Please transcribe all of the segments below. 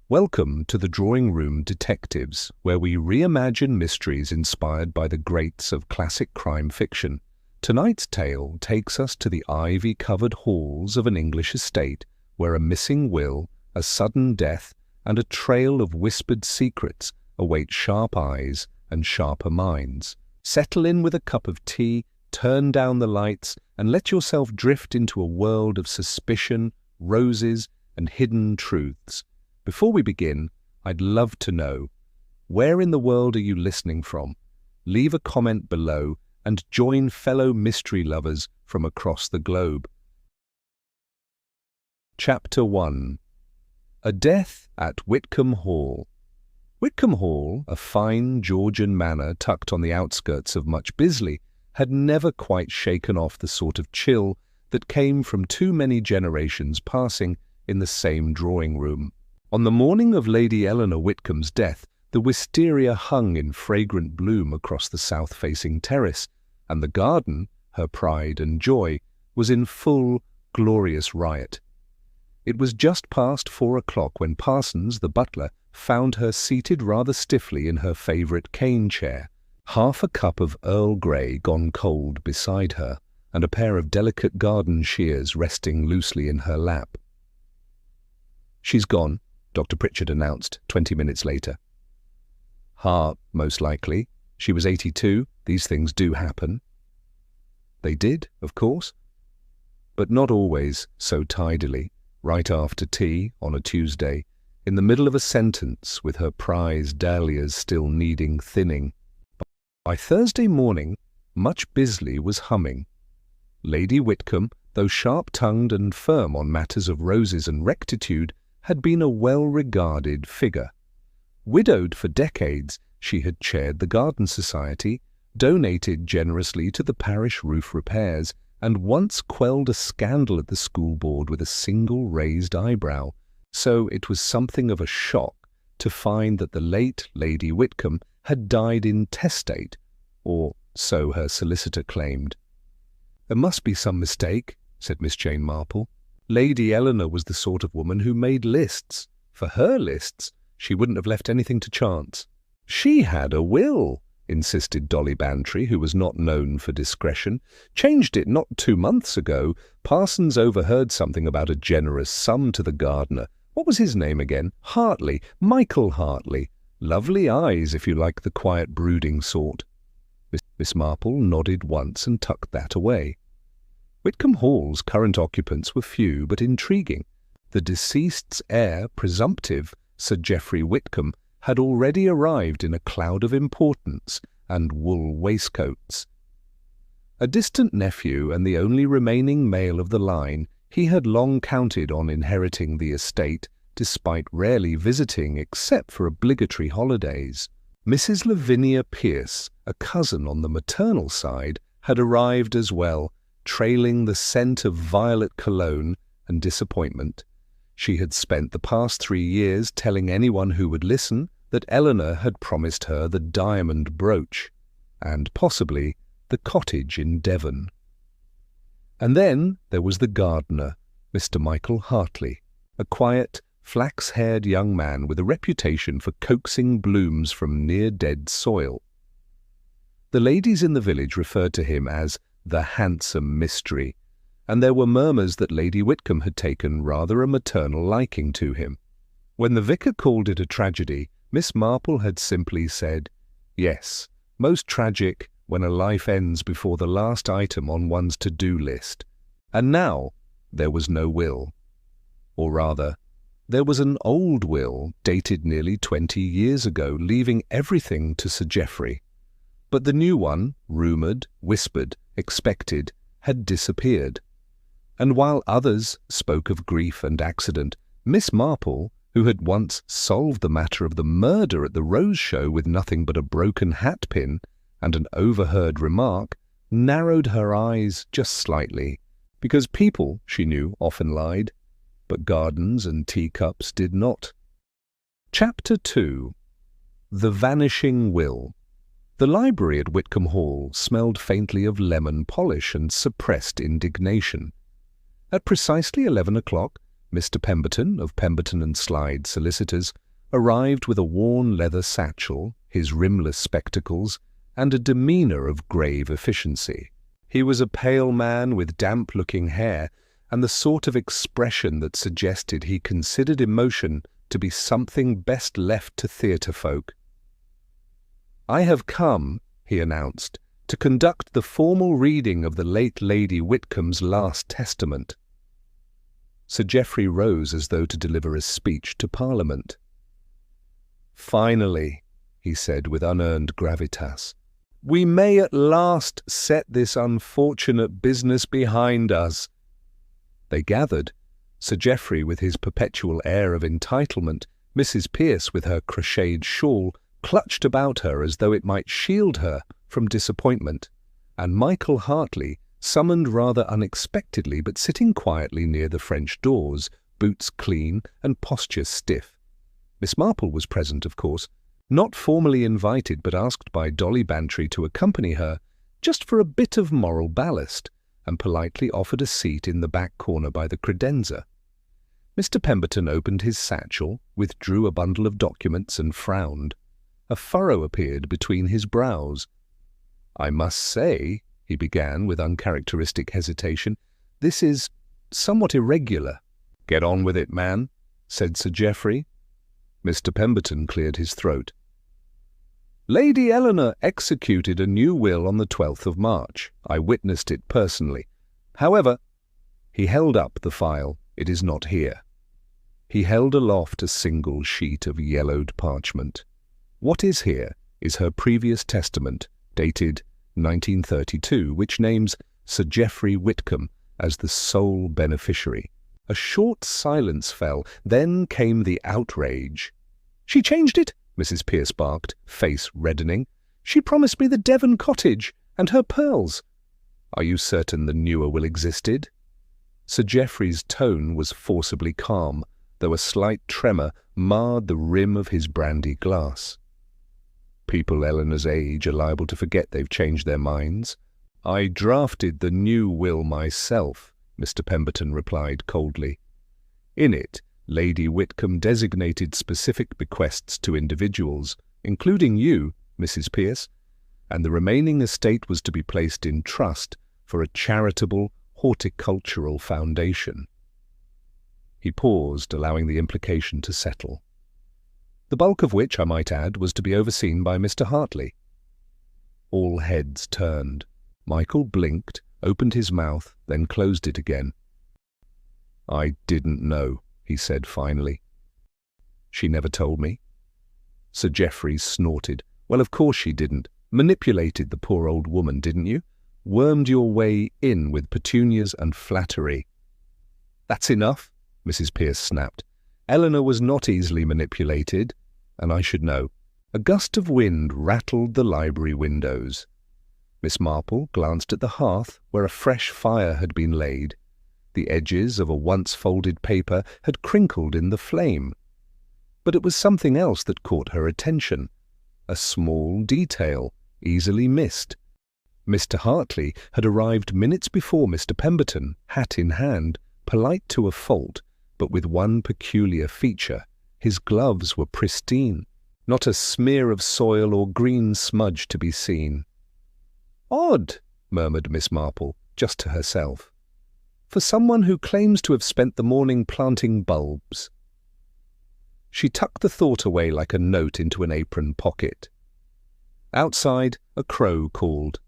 Welcome to the Drawing Room Detectives, where we reimagine mysteries inspired by the greats of classic crime fiction. Tonight's tale takes us to the ivy-covered halls of an English estate where a missing will, a sudden death, and a trail of whispered secrets await sharp eyes and sharper minds. Settle in with a cup of tea, turn down the lights, and let yourself drift into a world of suspicion, roses, and hidden truths. Before we begin, I'd love to know, where in the world are you listening from? Leave a comment below and join fellow mystery lovers from across the globe. Chapter 1. A Death at Wickham Hall. Wickham Hall, a fine Georgian manor tucked on the outskirts of much Bisley, had never quite shaken off the sort of chill that came from too many generations passing in the same drawing room. On the morning of Lady Eleanor Whitcomb's death, the wisteria hung in fragrant bloom across the south-facing terrace, and the garden, her pride and joy, was in full, glorious riot. It was just past 4 o'clock when Parsons, the butler, found her seated rather stiffly in her favourite cane chair, half a cup of Earl Grey gone cold beside her, and a pair of delicate garden shears resting loosely in her lap. "She's gone," Dr. Pritchard announced 20 minutes later. "Heart, most likely. She was 82. These things do happen." They did, of course, but not always so tidily, right after tea on a Tuesday, in the middle of a sentence with her prize dahlias still needing thinning. By Thursday morning, much Bisley was humming. Lady Whitcombe, though sharp-tongued and firm on matters of roses and rectitude, had been a well-regarded figure. Widowed for decades, she had chaired the Garden Society, donated generously to the parish roof repairs, and once quelled a scandal at the school board with a single raised eyebrow, so it was something of a shock to find that the late Lady Whitcombe had died intestate, or so her solicitor claimed. "There must be some mistake," said Miss Jane Marple. "Lady Eleanor was the sort of woman who made lists. For her lists, she wouldn't have left anything to chance." "She had a will," insisted Dolly Bantry, who was not known for discretion. "Changed it not 2 months ago. Parsons overheard something about a generous sum to the gardener. What was his name again? Hartley. Michael Hartley. Lovely eyes, if you like the quiet brooding sort." Miss Marple nodded once and tucked that away. Wickham Hall's current occupants were few but intriguing. The deceased's heir presumptive, Sir Geoffrey Whitcombe, had already arrived in a cloud of importance and wool waistcoats. A distant nephew and the only remaining male of the line, he had long counted on inheriting the estate, despite rarely visiting except for obligatory holidays. Mrs. Lavinia Pierce, a cousin on the maternal side, had arrived as well, trailing the scent of violet cologne and disappointment. She had spent the past 3 years telling anyone who would listen that Eleanor had promised her the diamond brooch, and possibly the cottage in Devon. And then there was the gardener, Mr. Michael Hartley, a quiet, flax-haired young man with a reputation for coaxing blooms from near-dead soil. The ladies in the village referred to him as the handsome mystery, and there were murmurs that Lady Whitcombe had taken rather a maternal liking to him. When the vicar called it a tragedy, Miss Marple had simply said, "Yes, most tragic when a life ends before the last item on one's to-do list." And now there was no will. Or rather, there was an old will dated nearly 20 years ago, leaving everything to Sir Geoffrey. But the new one, rumoured, whispered, expected, had disappeared. And while others spoke of grief and accident, Miss Marple, who had once solved the matter of the murder at the Rose Show with nothing but a broken hatpin and an overheard remark, narrowed her eyes just slightly, because people, she knew, often lied, but gardens and teacups did not. Chapter 2. The Vanishing Will. The library at Wickham Hall smelled faintly of lemon polish and suppressed indignation. At precisely 11 o'clock, Mr. Pemberton, of Pemberton and Slide solicitors, arrived with a worn leather satchel, his rimless spectacles, and a demeanour of grave efficiency. He was a pale man with damp-looking hair and the sort of expression that suggested he considered emotion to be something best left to theatre folk. "I have come," he announced, "to conduct the formal reading of the late Lady Whitcomb's last testament." Sir Geoffrey rose as though to deliver a speech to Parliament. "Finally," he said with unearned gravitas, "we may at last set this unfortunate business behind us." They gathered, Sir Geoffrey with his perpetual air of entitlement, Mrs. Pearce with her crocheted shawl clutched about her as though it might shield her from disappointment, and Michael Hartley, summoned rather unexpectedly but sitting quietly near the French doors, boots clean and posture stiff. Miss Marple was present, of course, not formally invited but asked by Dolly Bantry to accompany her, just for a bit of moral ballast, and politely offered a seat in the back corner by the credenza. Mr. Pemberton opened his satchel, withdrew a bundle of documents and frowned. A furrow appeared between his brows. "I must say," he began with uncharacteristic hesitation, "this is somewhat irregular." "Get on with it, man," said Sir Geoffrey. Mr. Pemberton cleared his throat. "Lady Eleanor executed a new will on the 12th of March. I witnessed it personally. However," he held up the file. "It is not here." He held aloft a single sheet of yellowed parchment. "What is here is her previous testament, dated 1932, which names Sir Geoffrey Whitcombe as the sole beneficiary." A short silence fell. Then came the outrage. "She changed it," Mrs. Pearce barked, face reddening. "She promised me the Devon cottage and her pearls." "Are you certain the newer will existed?" Sir Geoffrey's tone was forcibly calm, though a slight tremor marred the rim of his brandy glass. "People Eleanor's age are liable to forget they've changed their minds. I drafted the new will myself," Mr. Pemberton replied coldly. "In it, Lady Whitcombe designated specific bequests to individuals, including you, Mrs. Pearce, and the remaining estate was to be placed in trust for a charitable horticultural foundation." He paused, allowing the implication to settle. "The bulk of which, I might add, was to be overseen by Mr. Hartley." All heads turned. Michael blinked, opened his mouth, then closed it again. "I didn't know," he said finally. "She never told me." Sir Geoffrey snorted. "Well, of course she didn't. Manipulated the poor old woman, didn't you? Wormed your way in with petunias and flattery." "That's enough," Mrs. Pearce snapped. "Eleanor was not easily manipulated, and I should know." A gust of wind rattled the library windows. Miss Marple glanced at the hearth where a fresh fire had been laid. The edges of a once-folded paper had crinkled in the flame. But it was something else that caught her attention. A small detail, easily missed. Mr. Hartley had arrived minutes before Mr. Pemberton, hat in hand, polite to a fault, but with one peculiar feature. His gloves were pristine, not a smear of soil or green smudge to be seen. "Odd," murmured Miss Marple, just to herself, "for someone who claims to have spent the morning planting bulbs." She tucked the thought away like a note into an apron pocket. Outside, a crow called.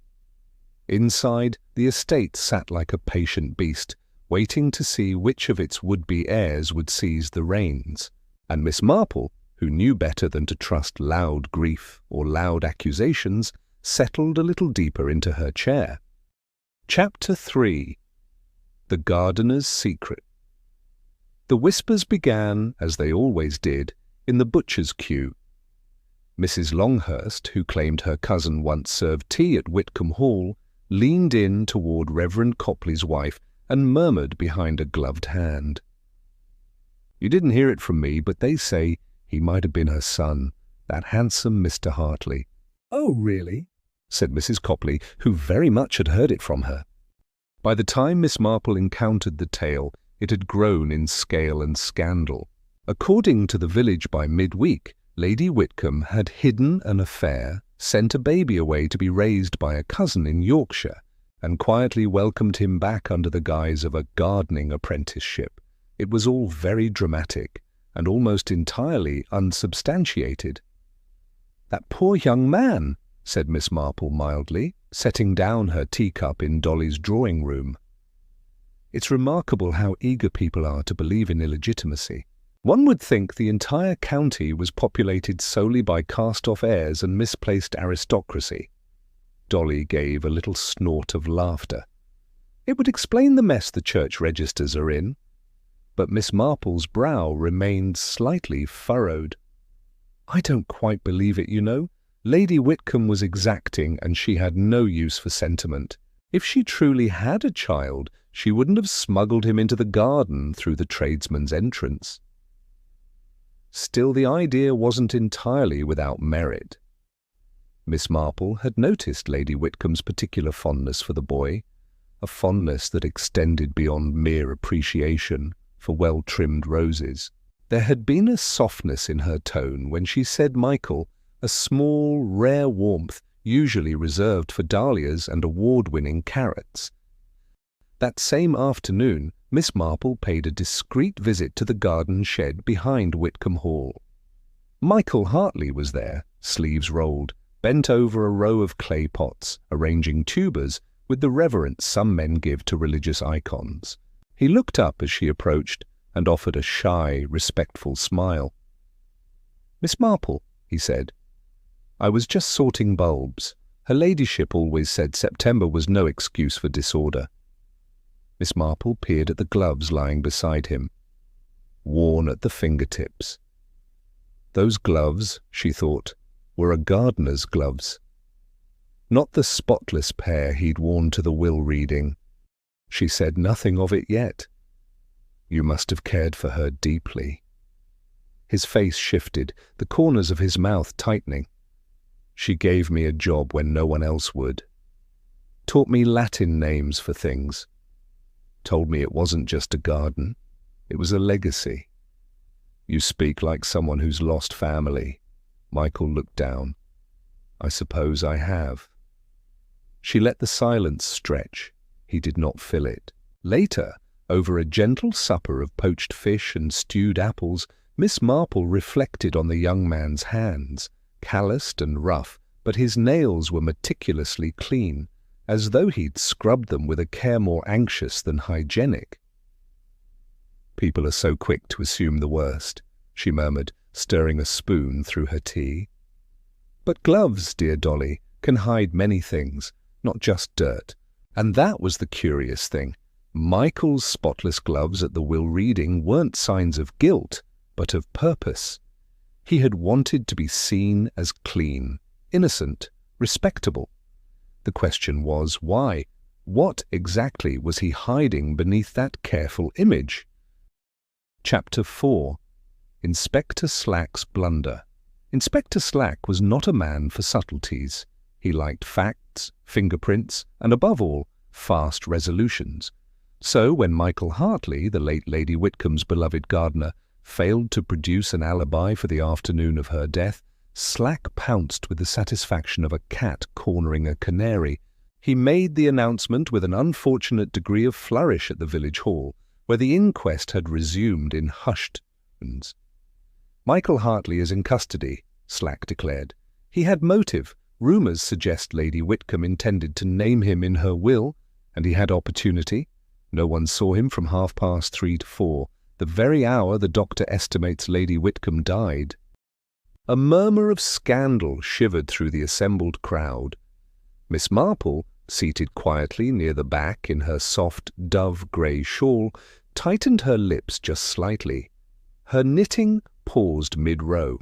Inside, the estate sat like a patient beast, waiting to see which of its would-be heirs would seize the reins, and Miss Marple, who knew better than to trust loud grief or loud accusations, settled a little deeper into her chair. Chapter 3. The Gardener's Secret. The whispers began, as they always did, in the butcher's queue. Mrs. Longhurst, who claimed her cousin once served tea at Wickham Hall, leaned in toward Reverend Copley's wife and murmured behind a gloved hand. "You didn't hear it from me, but they say he might have been her son, that handsome Mr. Hartley." "Oh, really?" said Mrs. Copley, who very much had heard it from her. By the time Miss Marple encountered the tale, It had grown in scale and scandal. According to the village by midweek, Lady Whitcombe had hidden an affair, sent a baby away to be raised by a cousin in Yorkshire, and quietly welcomed him back under the guise of a gardening apprenticeship. It was all very dramatic and almost entirely unsubstantiated. "That poor young man," said Miss Marple mildly, setting down her teacup in Dolly's drawing-room. "It's remarkable how eager people are to believe in illegitimacy. One would think the entire county was populated solely by cast-off heirs and misplaced aristocracy." Dolly gave a little snort of laughter. "It would explain the mess the church registers are in." But Miss Marple's brow remained slightly furrowed. "I don't quite believe it, you know. Lady Whitcombe was exacting and she had no use for sentiment. If she truly had a child, she wouldn't have smuggled him into the garden through the tradesman's entrance." Still, the idea wasn't entirely without merit. Miss Marple had noticed Lady Whitcomb's particular fondness for the boy, a fondness that extended beyond mere appreciation for well-trimmed roses. There had been a softness in her tone when she said Michael, a small, rare warmth usually reserved for dahlias and award-winning carrots. That same afternoon, Miss Marple paid a discreet visit to the garden shed behind Wickham Hall. Michael Hartley was there, sleeves rolled, bent over a row of clay pots, arranging tubers with the reverence some men give to religious icons. He looked up as she approached and offered a shy, respectful smile. "Miss Marple," he said, "I was just sorting bulbs. Her ladyship always said September was no excuse for disorder." Miss Marple peered at the gloves lying beside him, worn at the fingertips. Those gloves, she thought, were a gardener's gloves. Not the spotless pair he'd worn to the will reading. She said nothing of it yet. "You must have cared for her deeply." His face shifted, the corners of his mouth tightening. "She gave me a job when no one else would. Taught me Latin names for things. Told me it wasn't just a garden, it was a legacy." "You speak like someone who's lost family." Michael looked down. "I suppose I have." She let the silence stretch. He did not fill it. Later, over a gentle supper of poached fish and stewed apples, Miss Marple reflected on the young man's hands, calloused and rough, but his nails were meticulously clean, as though he'd scrubbed them with a care more anxious than hygienic. "People are so quick to assume the worst," she murmured, stirring a spoon through her tea. "But gloves, dear Dolly, can hide many things, not just dirt. And that was the curious thing. Michael's spotless gloves at the will reading weren't signs of guilt, but of purpose. He had wanted to be seen as clean, innocent, respectable. The question was, why? What exactly was he hiding beneath that careful image? Chapter 4. Inspector Slack's Blunder. Inspector Slack was not a man for subtleties. He liked facts, fingerprints, and above all, fast resolutions. So when Michael Hartley, the late Lady Whitcomb's beloved gardener, failed to produce an alibi for the afternoon of her death, Slack pounced with the satisfaction of a cat cornering a canary. He made the announcement with an unfortunate degree of flourish at the village hall, where the inquest had resumed in hushed tones. "Michael Hartley is in custody," Slack declared. "He had motive. Rumours suggest Lady Whitcombe intended to name him in her will, and he had opportunity. No one saw him from 3:30 to 4, the very hour the doctor estimates Lady Whitcombe died." A murmur of scandal shivered through the assembled crowd. Miss Marple, seated quietly near the back in her soft dove-grey shawl, tightened her lips just slightly. Her knitting paused mid-row.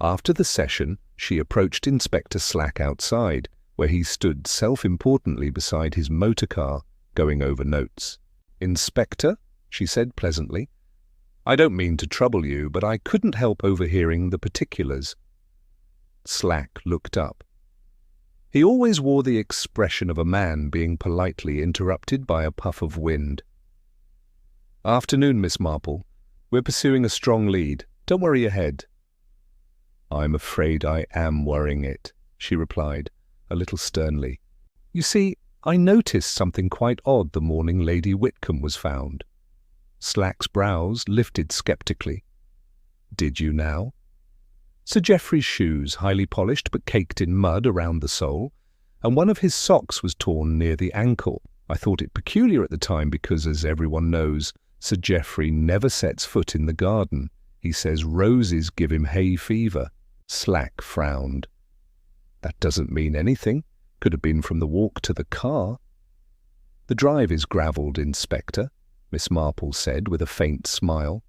After the session, she approached Inspector Slack outside, where he stood self-importantly beside his motor car, going over notes. "Inspector," she said pleasantly, "I don't mean to trouble you, but I couldn't help overhearing the particulars." Slack looked up. He always wore the expression of a man being politely interrupted by a puff of wind. "Afternoon, Miss Marple. We're pursuing a strong lead. Don't worry your head." "I'm afraid I am worrying it," she replied, a little sternly. "You see, I noticed something quite odd the morning Lady Whitcombe was found." Slack's brows lifted sceptically. "Did you now?" Sir Geoffrey's shoes, highly polished but caked in mud around the sole, and one of his socks was torn near the ankle. I thought it peculiar at the time because, as everyone knows, Sir Geoffrey never sets foot in the garden. He says roses give him hay fever. Slack frowned. "That doesn't mean anything. Could have been from the walk to the car." "The drive is gravelled, Inspector," Miss Marple said with a faint smile.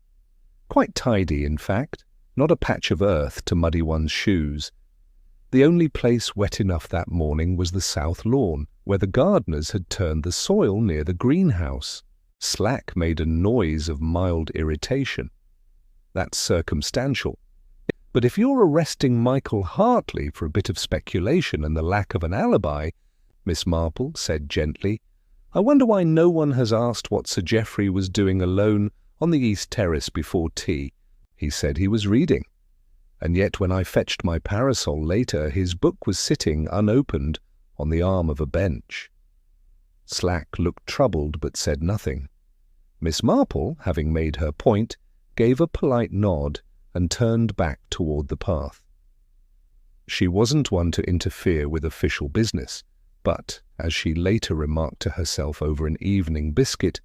"Quite tidy, in fact. Not a patch of earth to muddy one's shoes. The only place wet enough that morning was the south lawn, where the gardeners had turned the soil near the greenhouse." Slack made a noise of mild irritation. "That's circumstantial. But if you're arresting Michael Hartley for a bit of speculation and the lack of an alibi," Miss Marple said gently, "I wonder why no one has asked what Sir Geoffrey was doing alone on the East Terrace before tea. He said he was reading. And yet when I fetched my parasol later, his book was sitting unopened on the arm of a bench." Slack looked troubled but said nothing. Miss Marple, having made her point, gave a polite nod and turned back toward the path. She wasn't one to interfere with official business, but, as she later remarked to herself over an evening biscuit,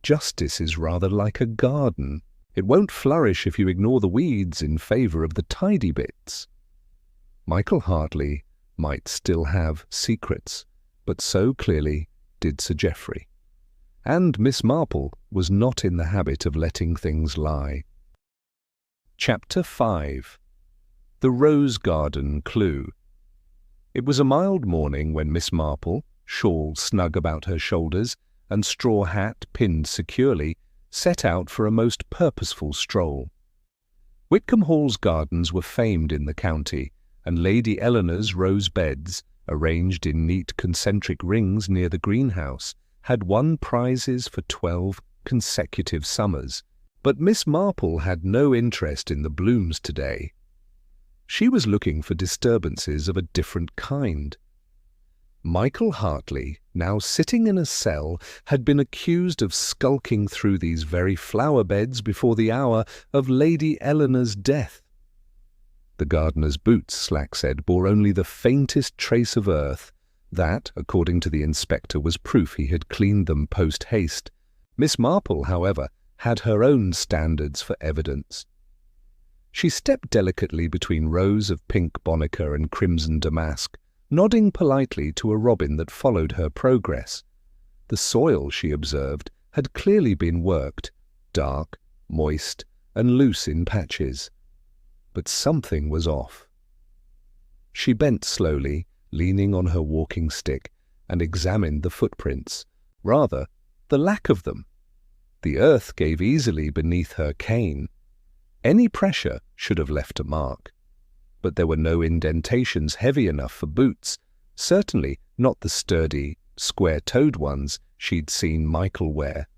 "Justice is rather like a garden. It won't flourish if you ignore the weeds in favour of the tidy bits." Michael Hartley might still have secrets, but so clearly did Sir Geoffrey. And Miss Marple was not in the habit of letting things lie. Chapter 5. The Rose Garden Clue. It was a mild morning when Miss Marple, shawl snug about her shoulders and straw hat pinned securely, set out for a most purposeful stroll. Wickham Hall's gardens were famed in the county, and Lady Eleanor's rose beds, arranged in neat concentric rings near the greenhouse, had won prizes for 12 consecutive summers. But Miss Marple had no interest in the blooms today. She was looking for disturbances of a different kind. Michael Hartley, now sitting in a cell, had been accused of skulking through these very flower beds before the hour of Lady Eleanor's death. The gardener's boots, Slack said, bore only the faintest trace of earth. That, according to the inspector, was proof he had cleaned them post-haste. Miss Marple, however, had her own standards for evidence. She stepped delicately between rows of pink bonica and crimson damask, nodding politely to a robin that followed her progress. The soil, she observed, had clearly been worked, dark, moist, and loose in patches. But something was off. She bent slowly, leaning on her walking stick, and examined the footprints, rather, the lack of them. The earth gave easily beneath her cane. Any pressure should have left a mark. But there were no indentations heavy enough for boots, certainly not the sturdy, square-toed ones she'd seen Michael wear.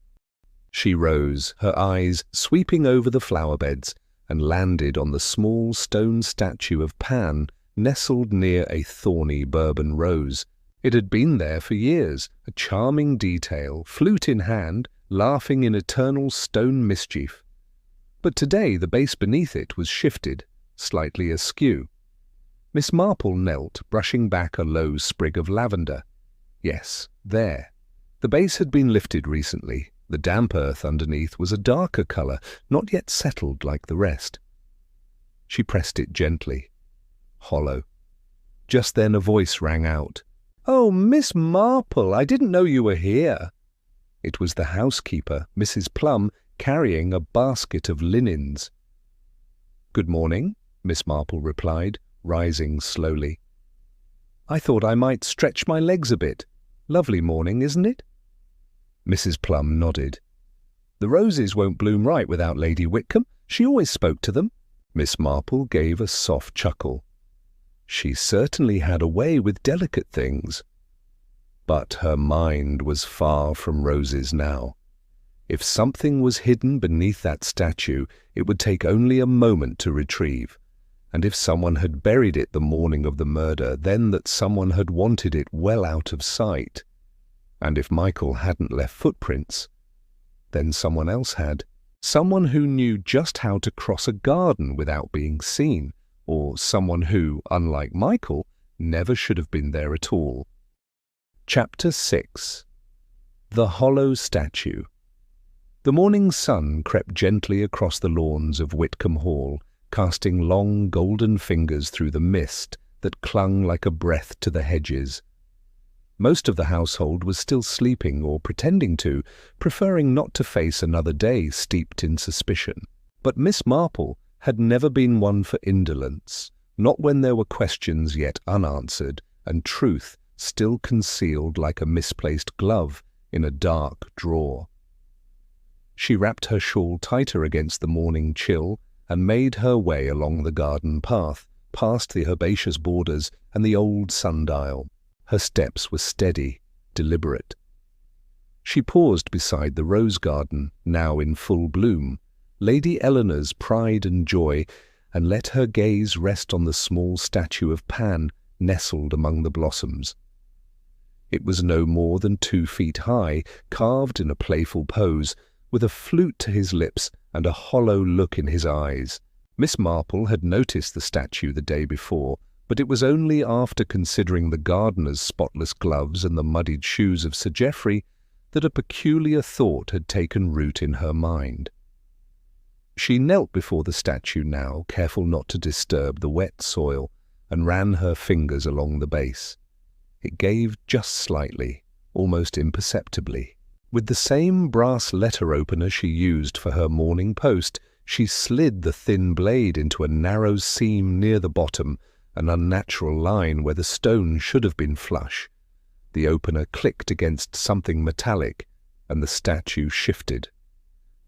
She rose, her eyes sweeping over the flower-beds, and landed on the small stone statue of Pan nestled near a thorny Bourbon rose. It had been there for years, a charming detail, flute in hand, laughing in eternal stone mischief. But today the base beneath it was shifted, slightly askew. Miss Marple knelt, brushing back a low sprig of lavender. Yes, there. The base had been lifted recently. The damp earth underneath was a darker colour, not yet settled like the rest. She pressed it gently. Hollow. Just then a voice rang out. "Oh, Miss Marple, I didn't know you were here." It was the housekeeper, Mrs. Plum, carrying a basket of linens. "Good morning," Miss Marple replied, rising slowly. "I thought I might stretch my legs a bit. Lovely morning, isn't it?" Mrs. Plum nodded. "The roses won't bloom right without Lady Whitcombe. She always spoke to them." Miss Marple gave a soft chuckle. She certainly had a way with delicate things. But her mind was far from roses now. If something was hidden beneath that statue, it would take only a moment to retrieve. And if someone had buried it the morning of the murder, then that someone had wanted it well out of sight. And if Michael hadn't left footprints, then someone else had. Someone who knew just how to cross a garden without being seen, or someone who, unlike Michael, never should have been there at all. Chapter 6. The Hollow Statue. The morning sun crept gently across the lawns of Wickham Hall, casting long golden fingers through the mist that clung like a breath to the hedges. Most of the household was still sleeping or pretending to, preferring not to face another day steeped in suspicion. But Miss Marple had never been one for indolence, not when there were questions yet unanswered and truth still concealed like a misplaced glove in a dark drawer. She wrapped her shawl tighter against the morning chill and made her way along the garden path, past the herbaceous borders and the old sundial. Her steps were steady, deliberate. She paused beside the rose garden, now in full bloom, Lady Eleanor's pride and joy, and let her gaze rest on the small statue of Pan nestled among the blossoms. It was no more than 2 feet high, carved in a playful pose, with a flute to his lips and a hollow look in his eyes. Miss Marple had noticed the statue the day before, but it was only after considering the gardener's spotless gloves and the muddied shoes of Sir Geoffrey that a peculiar thought had taken root in her mind. She knelt before the statue now, careful not to disturb the wet soil, and ran her fingers along the base. It gave just slightly, almost imperceptibly. With the same brass letter opener she used for her morning post, she slid the thin blade into a narrow seam near the bottom, an unnatural line where the stone should have been flush. The opener clicked against something metallic, and the statue shifted.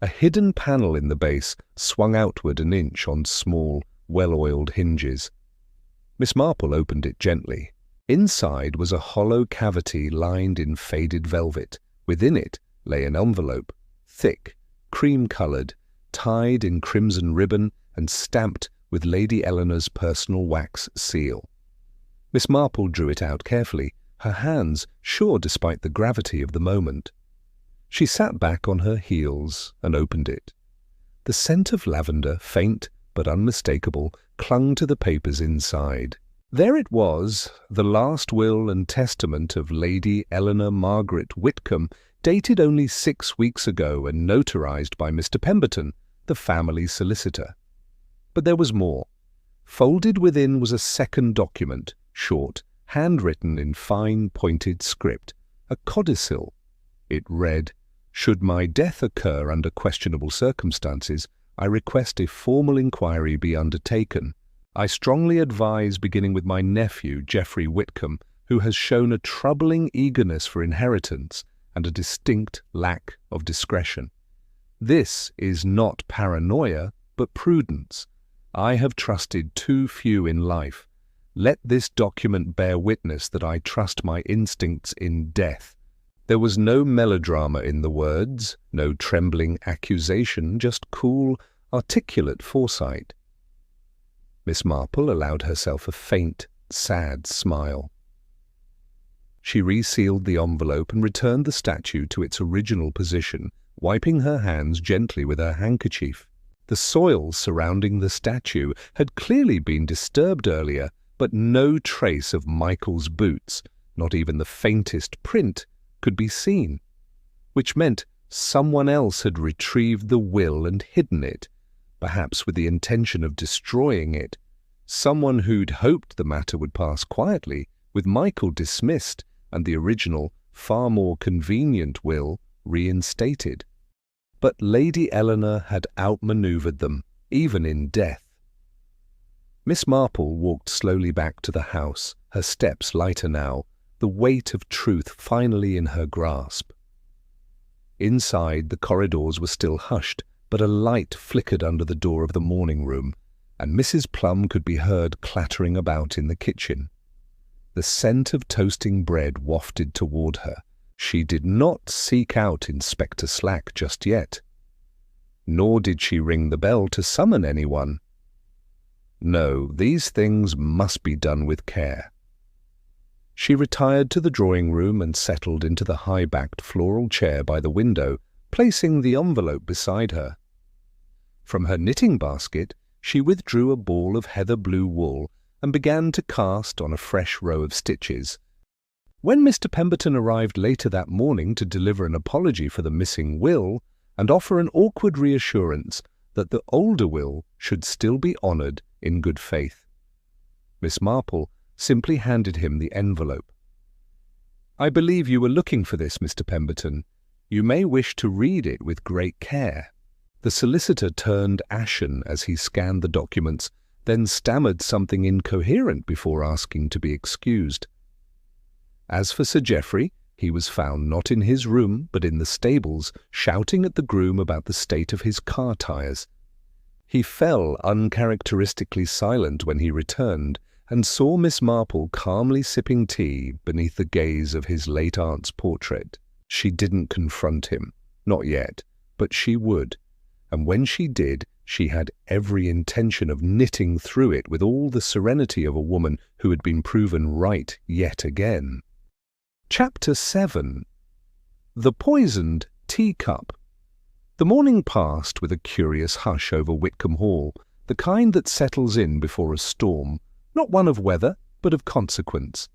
A hidden panel in the base swung outward an inch on small, well-oiled hinges. Miss Marple opened it gently. Inside was a hollow cavity lined in faded velvet. Within it lay an envelope, thick, cream-coloured, tied in crimson ribbon and stamped with Lady Eleanor's personal wax seal. Miss Marple drew it out carefully, her hands sure despite the gravity of the moment. She sat back on her heels and opened it. The scent of lavender, faint but unmistakable, clung to the papers inside. There it was, the last will and testament of Lady Eleanor Margaret Whitcombe, dated only 6 weeks ago and notarized by Mr. Pemberton, the family solicitor. But there was more. Folded within was a second document, short, handwritten in fine pointed script, a codicil. It read, "Should my death occur under questionable circumstances, I request a formal inquiry be undertaken. I strongly advise beginning with my nephew, Geoffrey Whitcombe, who has shown a troubling eagerness for inheritance and a distinct lack of discretion. This is not paranoia, but prudence. I have trusted too few in life. Let this document bear witness that I trust my instincts in death." There was no melodrama in the words, no trembling accusation, just cool, articulate foresight. Miss Marple allowed herself a faint, sad smile. She resealed the envelope and returned the statue to its original position, wiping her hands gently with her handkerchief. The soil surrounding the statue had clearly been disturbed earlier, but no trace of Michael's boots, not even the faintest print, could be seen, which meant someone else had retrieved the will and hidden it, perhaps with the intention of destroying it. Someone who'd hoped the matter would pass quietly, with Michael dismissed and the original, far more convenient will reinstated. But Lady Eleanor had outmanoeuvred them, even in death. Miss Marple walked slowly back to the house, her steps lighter now, the weight of truth finally in her grasp. Inside, the corridors were still hushed, but a light flickered under the door of the morning room, and Mrs. Plum could be heard clattering about in the kitchen. The scent of toasting bread wafted toward her. She did not seek out Inspector Slack just yet. Nor did she ring the bell to summon anyone. No, these things must be done with care. She retired to the drawing-room and settled into the high-backed floral chair by the window, placing the envelope beside her. From her knitting basket, she withdrew a ball of heather-blue wool and began to cast on a fresh row of stitches. When Mr. Pemberton arrived later that morning to deliver an apology for the missing will and offer an awkward reassurance that the older will should still be honoured in good faith, Miss Marple simply handed him the envelope. "I believe you were looking for this, Mr. Pemberton. You may wish to read it with great care." The solicitor turned ashen as he scanned the documents, then stammered something incoherent before asking to be excused. As for Sir Geoffrey, he was found not in his room but in the stables, shouting at the groom about the state of his car tyres. He fell uncharacteristically silent when he returned, and saw Miss Marple calmly sipping tea beneath the gaze of his late aunt's portrait. She didn't confront him, not yet, but she would, and when she did, she had every intention of knitting through it with all the serenity of a woman who had been proven right yet again. Chapter 7. The Poisoned Teacup. The morning passed with a curious hush over Wickham Hall, the kind that settles in before a storm, not one of weather, but of consequence.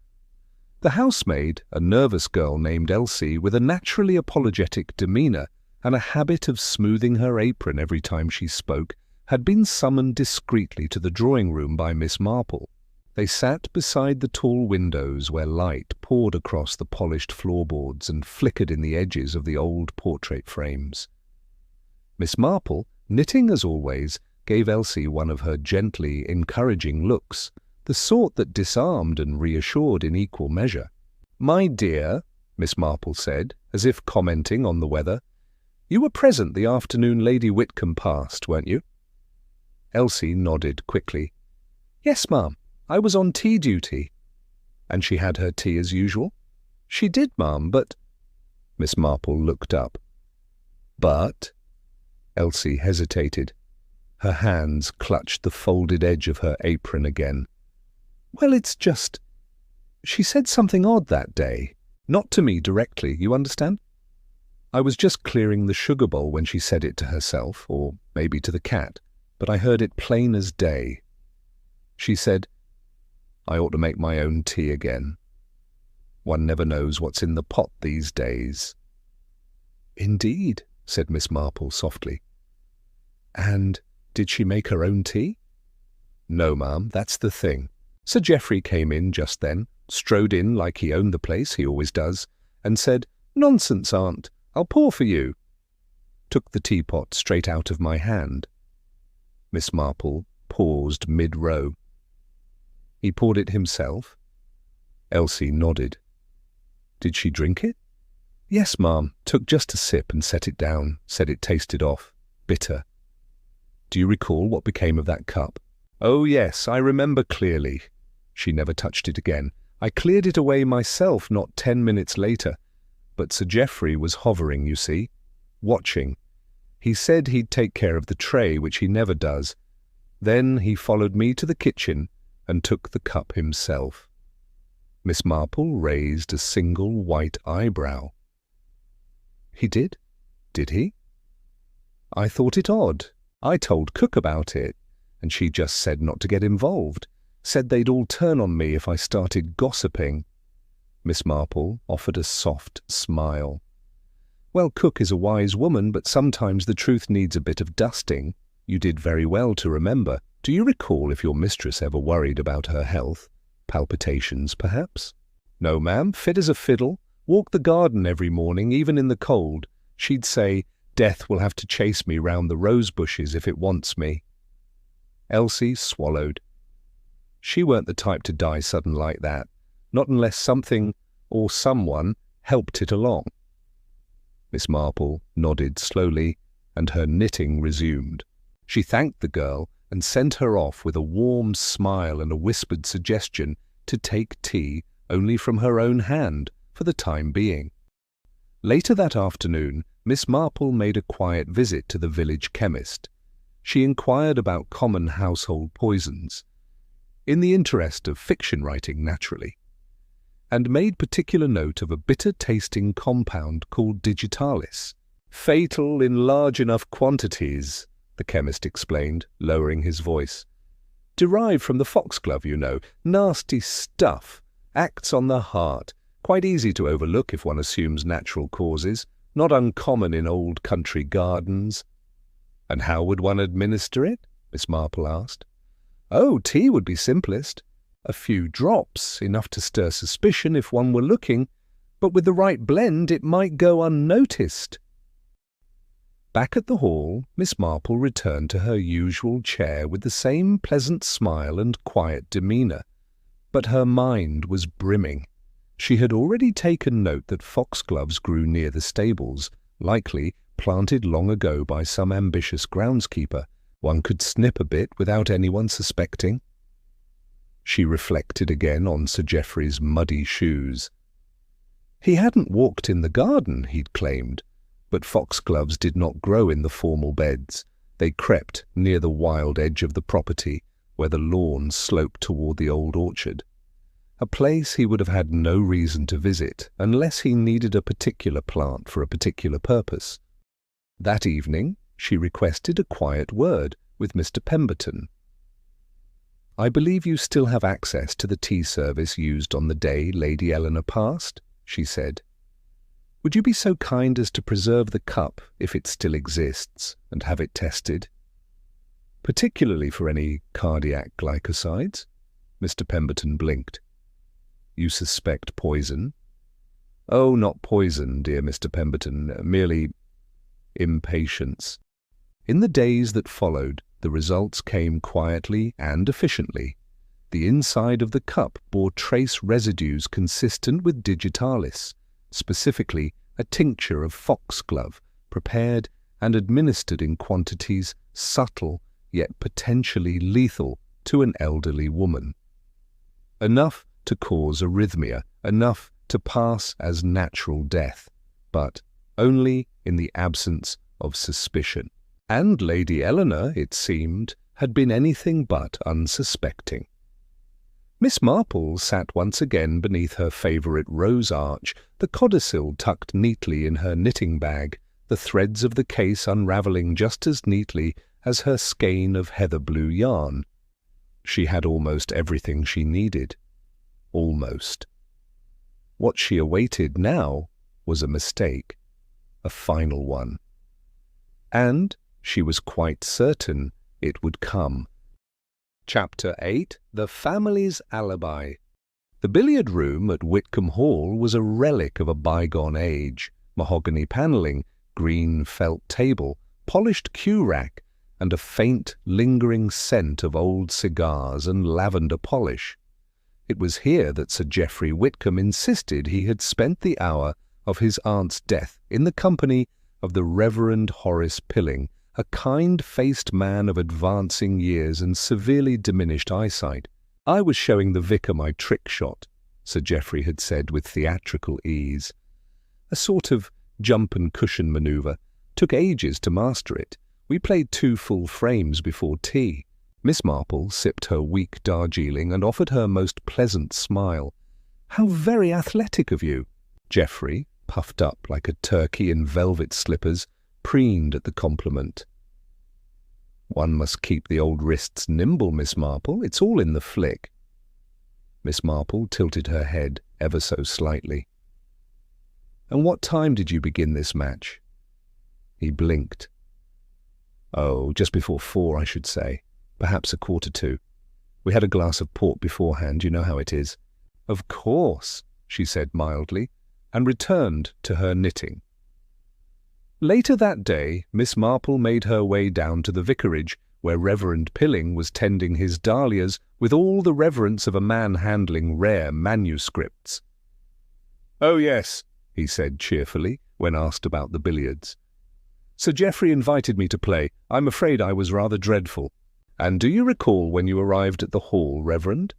The housemaid, a nervous girl named Elsie, with a naturally apologetic demeanour and a habit of smoothing her apron every time she spoke, had been summoned discreetly to the drawing-room by Miss Marple. They sat beside the tall windows where light poured across the polished floorboards and flickered in the edges of the old portrait frames. Miss Marple, knitting as always, gave Elsie one of her gently encouraging looks, the sort that disarmed and reassured in equal measure. "My dear," Miss Marple said, as if commenting on the weather, "you were present the afternoon Lady Whitcombe passed, weren't you?" Elsie nodded quickly. "Yes, ma'am. I was on tea duty." "And she had her tea as usual?" "She did, ma'am, but—" Miss Marple looked up. "But—" Elsie hesitated. Her hands clutched the folded edge of her apron again. "Well, it's just— She said something odd that day. Not to me directly, you understand? I was just clearing the sugar bowl when she said it to herself, or maybe to the cat, but I heard it plain as day. She said, 'I ought to make my own tea again. One never knows what's in the pot these days.'" "Indeed," said Miss Marple softly. "And did she make her own tea?" "No, ma'am, that's the thing. Sir Geoffrey came in just then, strode in like he owned the place, he always does, and said, 'Nonsense, aunt, I'll pour for you.' Took the teapot straight out of my hand." Miss Marple paused mid-row. "He poured it himself?" Elsie nodded. "Did she drink it?" "Yes, ma'am. Took just a sip and set it down. Said it tasted off. Bitter." "Do you recall what became of that cup?" "Oh, yes, I remember clearly. She never touched it again. I cleared it away myself not 10 minutes later. But Sir Geoffrey was hovering, you see, watching. He said he'd take care of the tray, which he never does. Then he followed me to the kitchen and took the cup himself." Miss Marple raised a single white eyebrow. "He did? Did he? I thought it odd. I told Cook about it, and she just said not to get involved. Said they'd all turn on me if I started gossiping." Miss Marple offered a soft smile. "Well, Cook is a wise woman, but sometimes the truth needs a bit of dusting. You did very well to remember. Do you recall if your mistress ever worried about her health? Palpitations, perhaps?" "No, ma'am, fit as a fiddle. Walked the garden every morning, even in the cold. She'd say, 'Death will have to chase me round the rose bushes if it wants me.'" Elsie swallowed. She weren't the type to die sudden like that, not unless something or someone helped it along. Miss Marple nodded slowly, and her knitting resumed. She thanked the girl and sent her off with a warm smile and a whispered suggestion to take tea only from her own hand for the time being. Later that afternoon, Miss Marple made a quiet visit to the village chemist. She inquired about common household poisons, in the interest of fiction writing naturally, and made particular note of a bitter-tasting compound called digitalis. "Fatal in large enough quantities," the chemist explained, lowering his voice. "Derived from the foxglove, you know. Nasty stuff. Acts on the heart. Quite easy to overlook if one assumes natural causes. Not uncommon in old country gardens." "And how would one administer it?" Miss Marple asked. "Oh, tea would be simplest. A few drops, enough to stir suspicion if one were looking, but with the right blend it might go unnoticed." Back at the hall, Miss Marple returned to her usual chair with the same pleasant smile and quiet demeanour, but her mind was brimming. She had already taken note that foxgloves grew near the stables, likely planted long ago by some ambitious groundskeeper. One could snip a bit without anyone suspecting. She reflected again on Sir Geoffrey's muddy shoes. He hadn't walked in the garden, he'd claimed, but foxgloves did not grow in the formal beds. They crept near the wild edge of the property, where the lawn sloped toward the old orchard, a place he would have had no reason to visit unless he needed a particular plant for a particular purpose. That evening she requested a quiet word with Mr. Pemberton. "I believe you still have access to the tea service used on the day Lady Eleanor passed," she said. "Would you be so kind as to preserve the cup, if it still exists, and have it tested? Particularly for any cardiac glycosides?" Mr. Pemberton blinked. "You suspect poison?" "Oh, not poison, dear Mr. Pemberton, merely impatience." In the days that followed, the results came quietly and efficiently. The inside of the cup bore trace residues consistent with digitalis, specifically a tincture of foxglove, prepared and administered in quantities subtle yet potentially lethal to an elderly woman. Enough to cause arrhythmia, enough to pass as natural death, but only in the absence of suspicion. And Lady Eleanor, it seemed, had been anything but unsuspecting. Miss Marple sat once again beneath her favourite rose arch, the codicil tucked neatly in her knitting bag, the threads of the case unravelling just as neatly as her skein of heather-blue yarn. She had almost everything she needed. Almost. What she awaited now was a mistake, a final one. And she was quite certain it would come. Chapter 8. The Family's Alibi. The billiard room at Wickham Hall was a relic of a bygone age. Mahogany panelling, green felt table, polished cue rack, and a faint, lingering scent of old cigars and lavender polish. It was here that Sir Geoffrey Whitcombe insisted he had spent the hour of his aunt's death in the company of the Reverend Horace Pilling, a kind-faced man of advancing years and severely diminished eyesight. "I was showing the vicar my trick shot," Sir Geoffrey had said with theatrical ease. "A sort of jump and cushion manoeuvre. Took ages to master it. We played 2 full frames before tea." Miss Marple sipped her weak Darjeeling and offered her most pleasant smile. "How very athletic of you!" Geoffrey, puffed up like a turkey in velvet slippers, preened at the compliment. "One must keep the old wrists nimble, Miss Marple. It's all in the flick." Miss Marple tilted her head ever so slightly. "And what time did you begin this match?" He blinked. "Oh, just before 4, I should say. Perhaps 1:45. We had a glass of port beforehand, you know how it is." "Of course," she said mildly, and returned to her knitting. Later that day, Miss Marple made her way down to the vicarage, where Reverend Pilling was tending his dahlias with all the reverence of a man handling rare manuscripts. "Oh, yes," he said cheerfully, when asked about the billiards. "Sir Geoffrey invited me to play. I'm afraid I was rather dreadful. And do you recall when you arrived at the hall, Reverend?"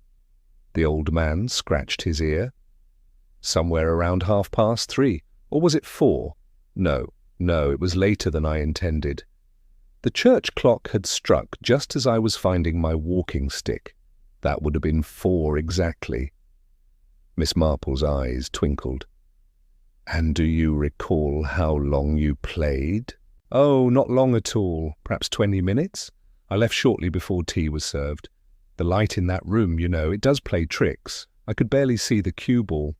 The old man scratched his ear. "Somewhere around 3:30. Or was it 4? No, it was later than I intended. The church clock had struck just as I was finding my walking stick. That would have been 4 exactly. Miss Marple's eyes twinkled. And do you recall how long you played? Oh, not long at all. Perhaps 20 minutes. I left shortly before tea was served. The light in that room, you know, it does play tricks. I could barely see the cue ball.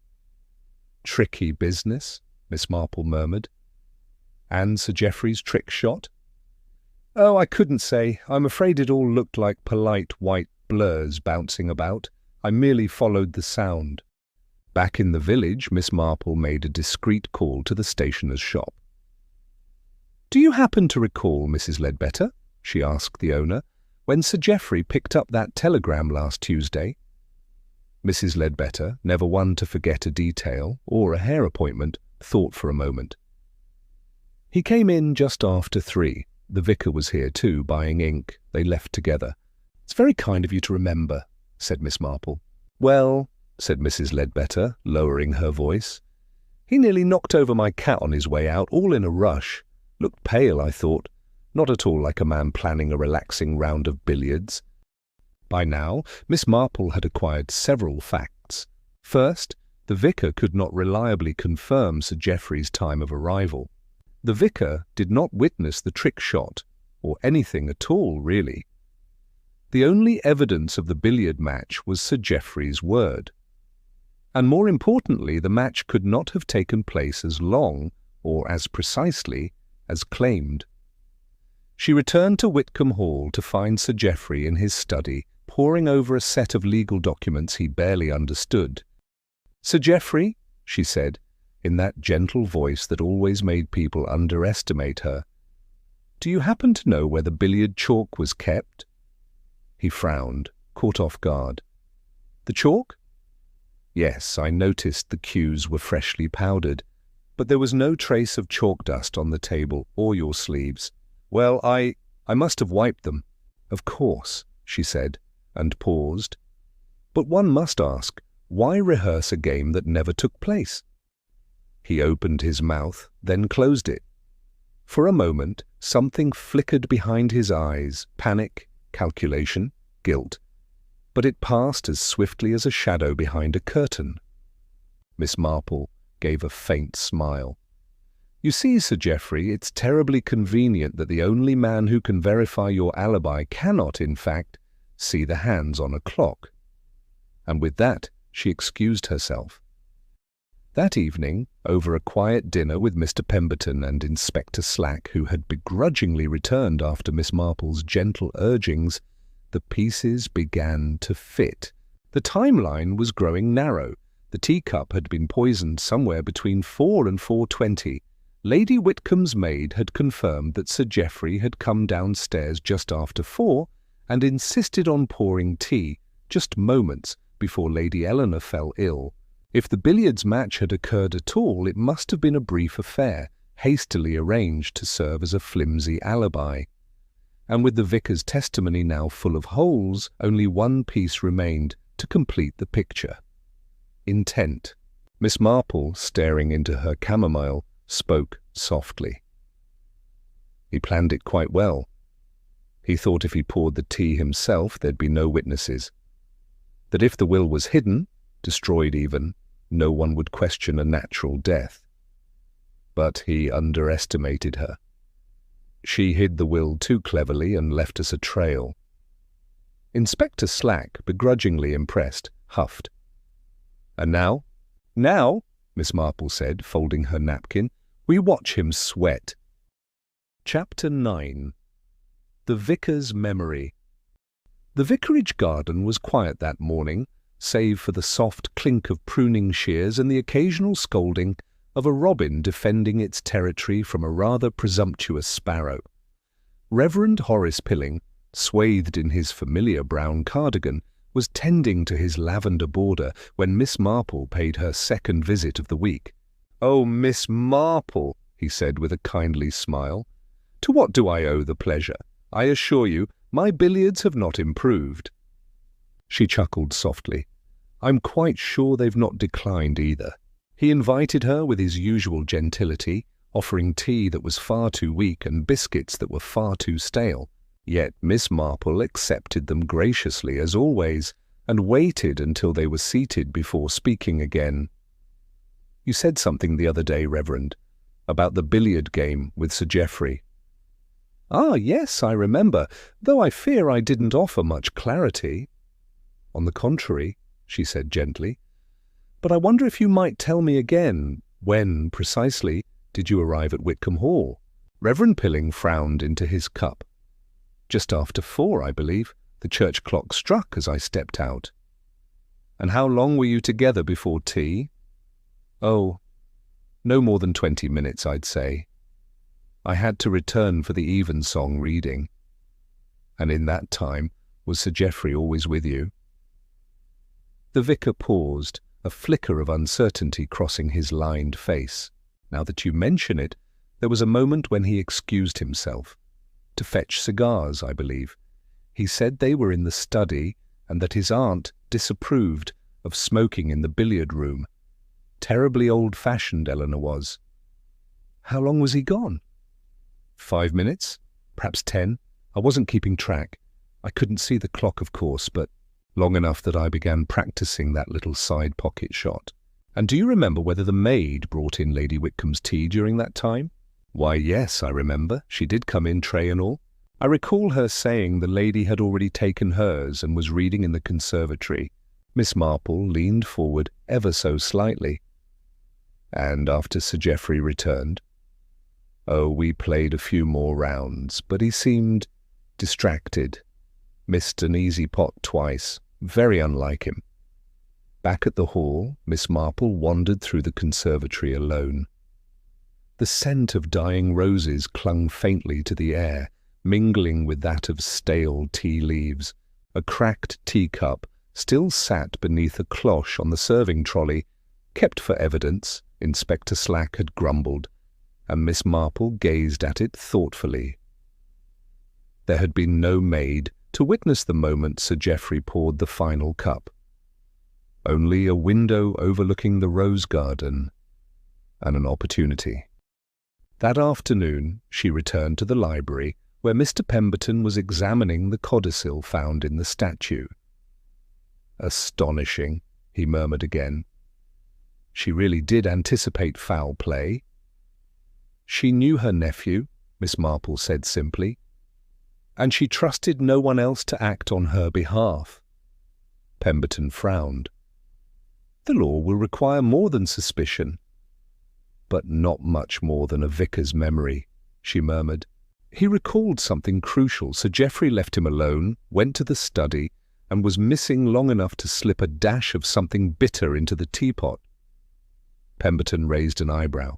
Tricky business, Miss Marple murmured. And Sir Geoffrey's trick shot? Oh, I couldn't say. I'm afraid it all looked like polite white blurs bouncing about. I merely followed the sound. Back in the village, Miss Marple made a discreet call to the stationer's shop. Do you happen to recall, Mrs. Ledbetter, she asked the owner, when Sir Geoffrey picked up that telegram last Tuesday? Mrs. Ledbetter, never one to forget a detail or a hair appointment, thought for a moment. He came in just after 3. The vicar was here too, buying ink. They left together. It's very kind of you to remember, said Miss Marple. Well, said Mrs. Ledbetter, lowering her voice, he nearly knocked over my cat on his way out, all in a rush. Looked pale, I thought. Not at all like a man planning a relaxing round of billiards. By now, Miss Marple had acquired several facts. First, the vicar could not reliably confirm Sir Geoffrey's time of arrival. The vicar did not witness the trick shot, or anything at all, really. The only evidence of the billiard match was Sir Geoffrey's word. And more importantly, the match could not have taken place as long, or as precisely, as claimed. She returned to Wickham Hall to find Sir Geoffrey in his study, poring over a set of legal documents he barely understood. Sir Geoffrey, she said, in that gentle voice that always made people underestimate her, do you happen to know where the billiard chalk was kept? He frowned, caught off guard. The chalk? Yes, I noticed the cues were freshly powdered, but there was no trace of chalk dust on the table or your sleeves. Well, I must have wiped them. Of course, she said, and paused. But one must ask, why rehearse a game that never took place? He opened his mouth, then closed it. For a moment, something flickered behind his eyes, panic, calculation, guilt. But it passed as swiftly as a shadow behind a curtain. Miss Marple gave a faint smile. You see, Sir Geoffrey, it's terribly convenient that the only man who can verify your alibi cannot, in fact, see the hands on a clock. And with that, she excused herself. That evening, over a quiet dinner with Mr. Pemberton and Inspector Slack, who had begrudgingly returned after Miss Marple's gentle urgings, the pieces began to fit. The timeline was growing narrow. The teacup had been poisoned somewhere between 4 and 4:20. Lady Whitcomb's maid had confirmed that Sir Geoffrey had come downstairs just after 4 and insisted on pouring tea, just moments before Lady Eleanor fell ill. If the billiards match had occurred at all, it must have been a brief affair, hastily arranged to serve as a flimsy alibi. And with the vicar's testimony now full of holes, only one piece remained to complete the picture. Intent. Miss Marple, staring into her chamomile, spoke softly. He planned it quite well. He thought if he poured the tea himself, there'd be no witnesses. That if the will was hidden, destroyed even, no one would question a natural death. But he underestimated her. She hid the will too cleverly and left us a trail. Inspector Slack, begrudgingly impressed, huffed. And now? Now, Miss Marple said, folding her napkin, we watch him sweat. Chapter 9. The Vicar's Memory. The vicarage garden was quiet that morning, save for the soft clink of pruning shears and the occasional scolding of a robin defending its territory from a rather presumptuous sparrow. Reverend Horace Pilling, swathed in his familiar brown cardigan, was tending to his lavender border when Miss Marple paid her second visit of the week. "Oh, Miss Marple," he said with a kindly smile, "to what do I owe the pleasure? I assure you, my billiards have not improved." She chuckled softly. "I'm quite sure they've not declined either." He invited her with his usual gentility, offering tea that was far too weak and biscuits that were far too stale. Yet Miss Marple accepted them graciously as always, and waited until they were seated before speaking again. "You said something the other day, Reverend, about the billiard game with Sir Geoffrey." "Ah, yes, I remember, though I fear I didn't offer much clarity." "On the contrary," she said gently. "But I wonder if you might tell me again, when, precisely, did you arrive at Wickham Hall?" Reverend Pilling frowned into his cup. "Just after 4, I believe. The church clock struck as I stepped out." "And how long were you together before tea?" "Oh, no more than 20 minutes, I'd say. I had to return for the evensong reading." "And in that time, was Sir Geoffrey always with you?" The vicar paused, a flicker of uncertainty crossing his lined face. Now that you mention it, there was a moment when he excused himself. To fetch cigars, I believe. He said they were in the study and that his aunt disapproved of smoking in the billiard room. Terribly old-fashioned, Eleanor was. "How long was he gone?" 5 minutes, perhaps 10. I wasn't keeping track. I couldn't see the clock, of course, but long enough that I began practicing that little side pocket shot. "And do you remember whether the maid brought in Lady Whitcomb's tea during that time?" "Why, yes, I remember. She did come in, tray and all. I recall her saying the lady had already taken hers and was reading in the conservatory." Miss Marple leaned forward ever so slightly. "And after Sir Geoffrey returned?" "Oh, we played a few more rounds, but he seemed distracted. Missed an easy pot twice. Very unlike him." Back at the hall, Miss Marple wandered through the conservatory alone. The scent of dying roses clung faintly to the air, mingling with that of stale tea leaves. A cracked teacup still sat beneath a cloche on the serving trolley, kept for evidence, Inspector Slack had grumbled, and Miss Marple gazed at it thoughtfully. There had been no maid to witness the moment Sir Geoffrey poured the final cup. Only a window overlooking the rose garden, and an opportunity. That afternoon she returned to the library, where Mr. Pemberton was examining the codicil found in the statue. "Astonishing," he murmured again. She really did anticipate foul play. She knew her nephew, Miss Marple said simply, and she trusted no one else to act on her behalf. Pemberton frowned. "The law will require more than suspicion." "But not much more than a vicar's memory," she murmured. He recalled something crucial. Sir Geoffrey left him alone, went to the study, and was missing long enough to slip a dash of something bitter into the teapot. Pemberton raised an eyebrow.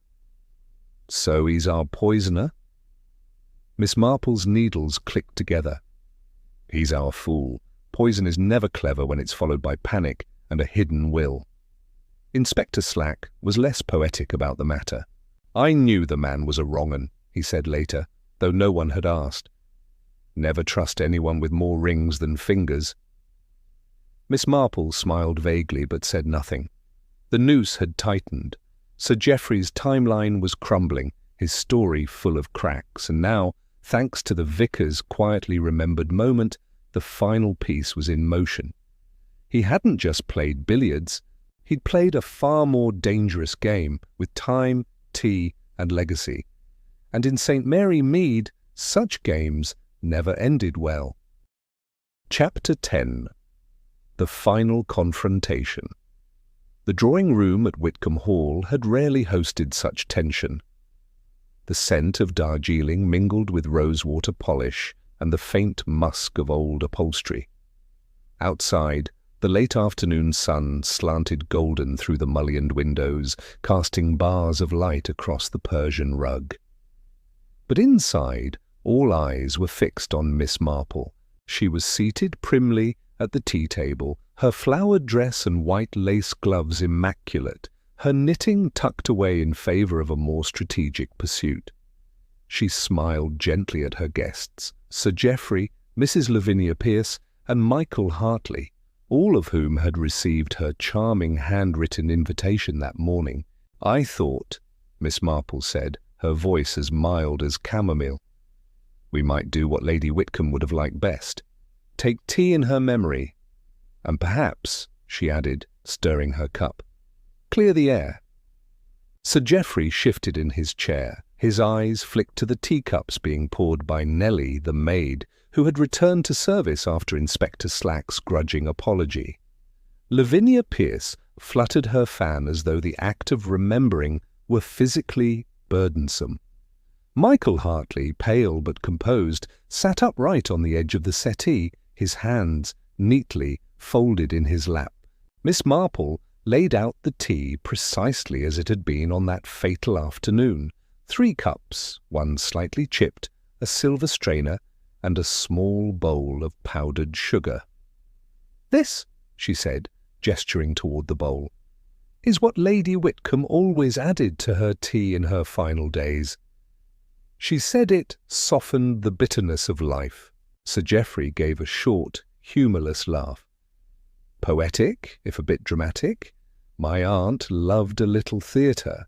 "So he's our poisoner?" Miss Marple's needles clicked together. "He's our fool. Poison is never clever when it's followed by panic and a hidden will." Inspector Slack was less poetic about the matter. "I knew the man was a wrong-un," he said later, though no one had asked. "Never trust anyone with more rings than fingers." Miss Marple smiled vaguely but said nothing. The noose had tightened. Sir Geoffrey's timeline was crumbling, his story full of cracks, and now, thanks to the vicar's quietly remembered moment, the final piece was in motion. He hadn't just played billiards. He'd played a far more dangerous game, with time, tea, and legacy. And in St. Mary Mead, such games never ended well. Chapter 10. The Final Confrontation. The drawing-room at Whitcombe Hall had rarely hosted such tension. The scent of Darjeeling mingled with rosewater polish and the faint musk of old upholstery. Outside, the late afternoon sun slanted golden through the mullioned windows, casting bars of light across the Persian rug. But inside, all eyes were fixed on Miss Marple. She was seated primly at the tea-table, her flowered dress and white lace gloves immaculate, her knitting tucked away in favour of a more strategic pursuit. She smiled gently at her guests, Sir Geoffrey, Mrs. Lavinia Pearce, and Michael Hartley, all of whom had received her charming handwritten invitation that morning. "I thought," Miss Marple said, her voice as mild as chamomile, "we might do what Lady Whitcombe would have liked best. Take tea in her memory. And perhaps," she added, stirring her cup, "clear the air." Sir Geoffrey shifted in his chair. His eyes flicked to the teacups being poured by Nellie, the maid, who had returned to service after Inspector Slack's grudging apology. Lavinia Pearce fluttered her fan as though the act of remembering were physically burdensome. Michael Hartley, pale but composed, sat upright on the edge of the settee, his hands neatly folded in his lap. Miss Marple laid out the tea precisely as it had been on that fatal afternoon. 3 cups, one slightly chipped, a silver strainer, and a small bowl of powdered sugar. "This," she said, gesturing toward the bowl, "is what Lady Whitcombe always added to her tea in her final days." She said it softened the bitterness of life. Sir Geoffrey gave a short, humourless laugh. "Poetic, if a bit dramatic. My aunt loved a little theatre."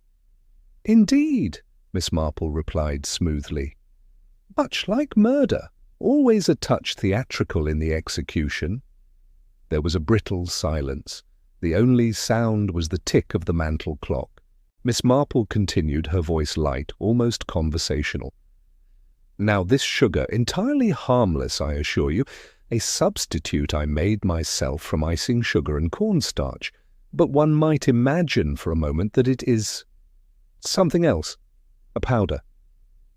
"Indeed," Miss Marple replied smoothly. "Much like murder, always a touch theatrical in the execution." There was a brittle silence. The only sound was the tick of the mantel clock. Miss Marple continued, her voice light, almost conversational. "Now this sugar, entirely harmless, I assure you, a substitute I made myself from icing sugar and cornstarch, but one might imagine for a moment that it is something else, a powder.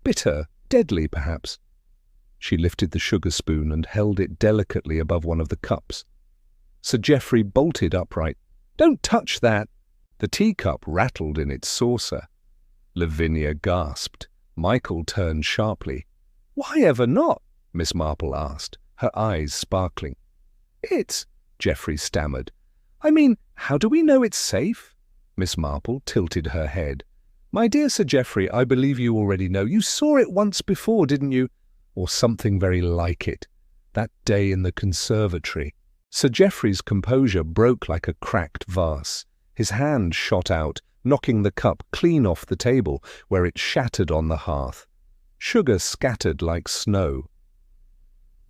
Bitter, deadly perhaps." She lifted the sugar spoon and held it delicately above one of the cups. Sir Geoffrey bolted upright. "Don't touch that!" The teacup rattled in its saucer. Lavinia gasped. Michael turned sharply. "Why ever not?" Miss Marple asked, her eyes sparkling. "It's—" Geoffrey stammered. "I mean, how do we know it's safe?" Miss Marple tilted her head. "My dear Sir Geoffrey, I believe you already know. You saw it once before, didn't you? Or something very like it. That day in the conservatory." Sir Geoffrey's composure broke like a cracked vase. His hand shot out, knocking the cup clean off the table, where it shattered on the hearth. Sugar scattered like snow.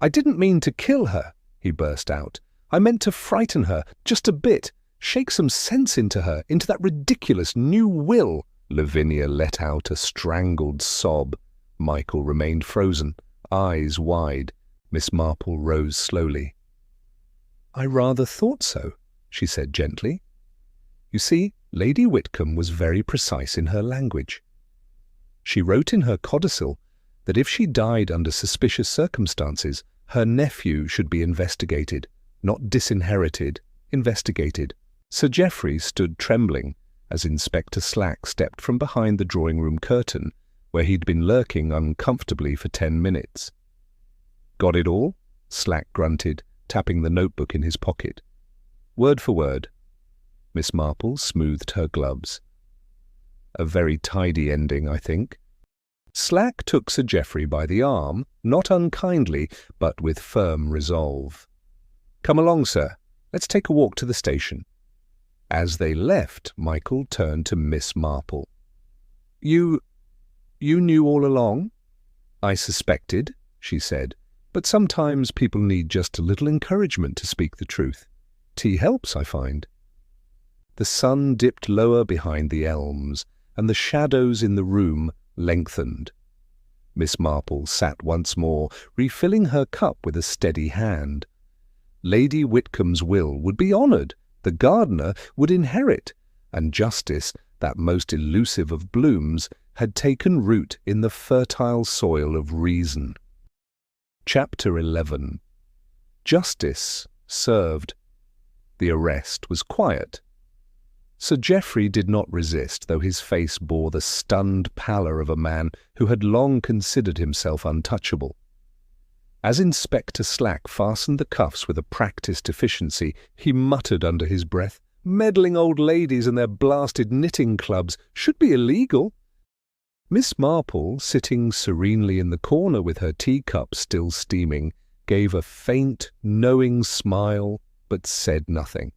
"I didn't mean to kill her," he burst out. "I meant to frighten her, just a bit, shake some sense into her, into that ridiculous new will." Lavinia let out a strangled sob. Michael remained frozen, eyes wide. Miss Marple rose slowly. "I rather thought so," she said gently. "You see, Lady Whitcombe was very precise in her language. She wrote in her codicil that if she died under suspicious circumstances, her nephew should be investigated, not disinherited, investigated." Sir Geoffrey stood trembling as Inspector Slack stepped from behind the drawing-room curtain, where he'd been lurking uncomfortably for 10 minutes. "Got it all?" Slack grunted, tapping the notebook in his pocket. "Word for word." Miss Marple smoothed her gloves. "A very tidy ending, I think." Slack took Sir Geoffrey by the arm, not unkindly, but with firm resolve. "Come along, sir. Let's take a walk to the station." As they left, Michael turned to Miss Marple. You knew all along?" "I suspected," she said, "but sometimes people need just a little encouragement to speak the truth. Tea helps, I find." The sun dipped lower behind the elms, and the shadows in the room lengthened. Miss Marple sat once more, refilling her cup with a steady hand. Lady Whitcombe's will would be honoured, the gardener would inherit, and justice, that most elusive of blooms, had taken root in the fertile soil of reason. Chapter 11. Justice served. The arrest was quiet. Sir Geoffrey did not resist, though his face bore the stunned pallor of a man who had long considered himself untouchable. As Inspector Slack fastened the cuffs with a practised efficiency, he muttered under his breath, "Meddling old ladies and their blasted knitting clubs should be illegal." Miss Marple, sitting serenely in the corner with her teacup still steaming, gave a faint, knowing smile, but said nothing.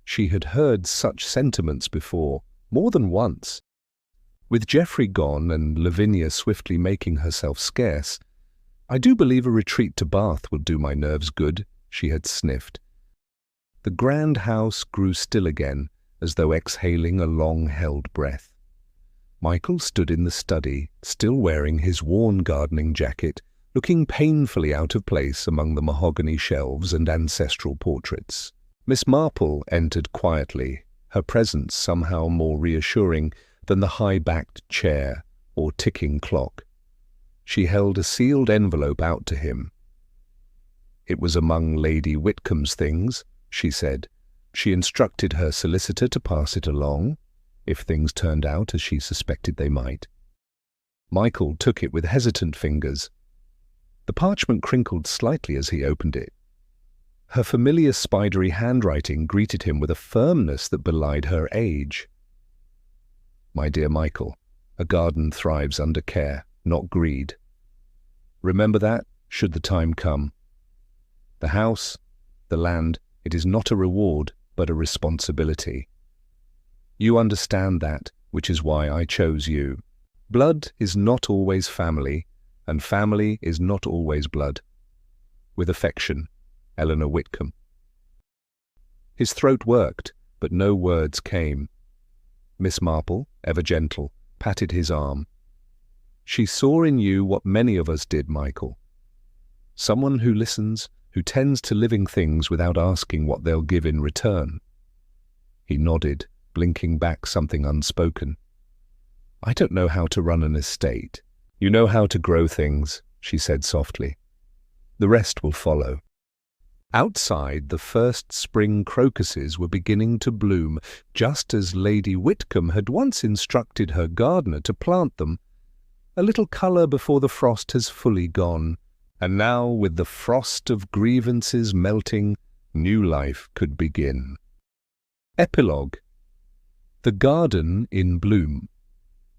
She had heard such sentiments before. more than once. With Geoffrey gone and Lavinia swiftly making herself scarce, I do believe a retreat to Bath will do my nerves good, she had sniffed. The grand house grew still again, as though exhaling a long-held breath. Michael stood in the study, still wearing his worn gardening jacket, looking painfully out of place among the mahogany shelves and ancestral portraits. Miss Marple entered quietly, her presence somehow more reassuring than the high-backed chair or ticking clock. She held a sealed envelope out to him. "It was among Lady Whitcomb's things," she said. She instructed her solicitor to pass it along, if things turned out as she suspected they might. Michael took it with hesitant fingers. The parchment crinkled slightly as he opened it. Her familiar spidery handwriting greeted him with a firmness that belied her age. "My dear Michael, a garden thrives under care, not greed. Remember that, should the time come. The house, the land, it is not a reward, but a responsibility. You understand that, which is why I chose you. Blood is not always family, and family is not always blood. With affection, Eleanor Whitcombe." His throat worked, but no words came. Miss Marple, ever gentle, patted his arm. "She saw in you what many of us did, Michael. Someone who listens, who tends to living things without asking what they'll give in return." He nodded, blinking back something unspoken. "I don't know how to run an estate. You know how to grow things," she said softly. "The rest will follow." Outside, the first spring crocuses were beginning to bloom, just as Lady Whitcombe had once instructed her gardener to plant them. A little colour before the frost has fully gone, and now, with the frost of grievances melting, new life could begin. Epilogue. The garden in bloom.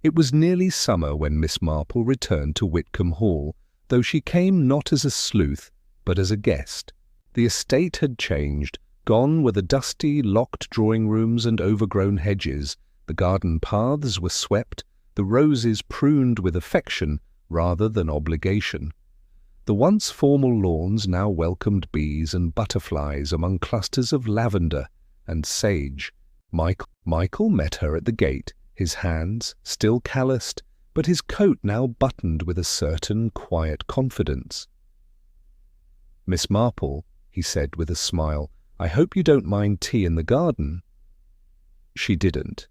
It was nearly summer when Miss Marple returned to Wickham Hall, though she came not as a sleuth, but as a guest. The estate had changed. Gone were the dusty, locked drawing-rooms and overgrown hedges. The garden paths were swept, the roses pruned with affection rather than obligation. The once formal lawns now welcomed bees and butterflies among clusters of lavender and sage. Michael met her at the gate, his hands still calloused, but his coat now buttoned with a certain quiet confidence. "Miss Marple," he said with a smile, "I hope you don't mind tea in the garden." She didn't.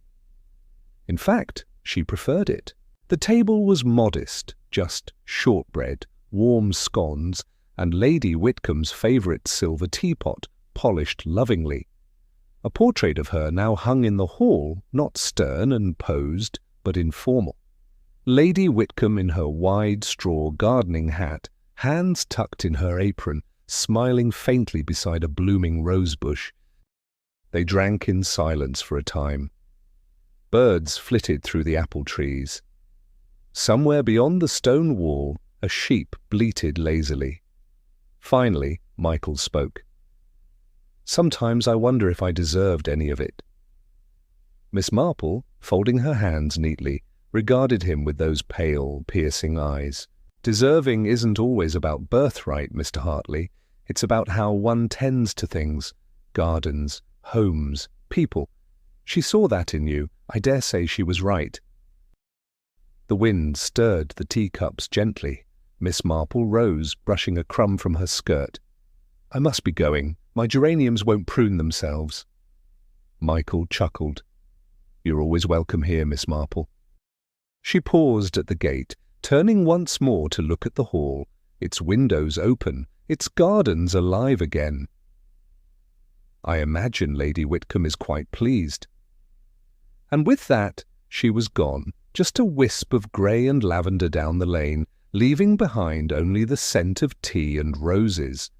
In fact, she preferred it. The table was modest, just shortbread, warm scones, and Lady Whitcomb's favourite silver teapot, polished lovingly. A portrait of her now hung in the hall, not stern and posed, but informal. Lady Whitcombe in her wide straw gardening hat, hands tucked in her apron, smiling faintly beside a blooming rosebush. They drank in silence for a time. Birds flitted through the apple trees. Somewhere beyond the stone wall, a sheep bleated lazily. Finally, Michael spoke. "Sometimes I wonder if I deserved any of it." Miss Marple, folding her hands neatly, regarded him with those pale, piercing eyes. "Deserving isn't always about birthright, Mr. Hartley. It's about how one tends to things. Gardens, homes, people. She saw that in you. I dare say she was right." The wind stirred the teacups gently. Miss Marple rose, brushing a crumb from her skirt. "I must be going. My geraniums won't prune themselves." Michael chuckled. "You're always welcome here, Miss Marple." She paused at the gate, turning once more to look at the hall, its windows open, its gardens alive again. "I imagine Lady Whitcombe is quite pleased." And with that, she was gone, just a wisp of grey and lavender down the lane, leaving behind only the scent of tea and roses.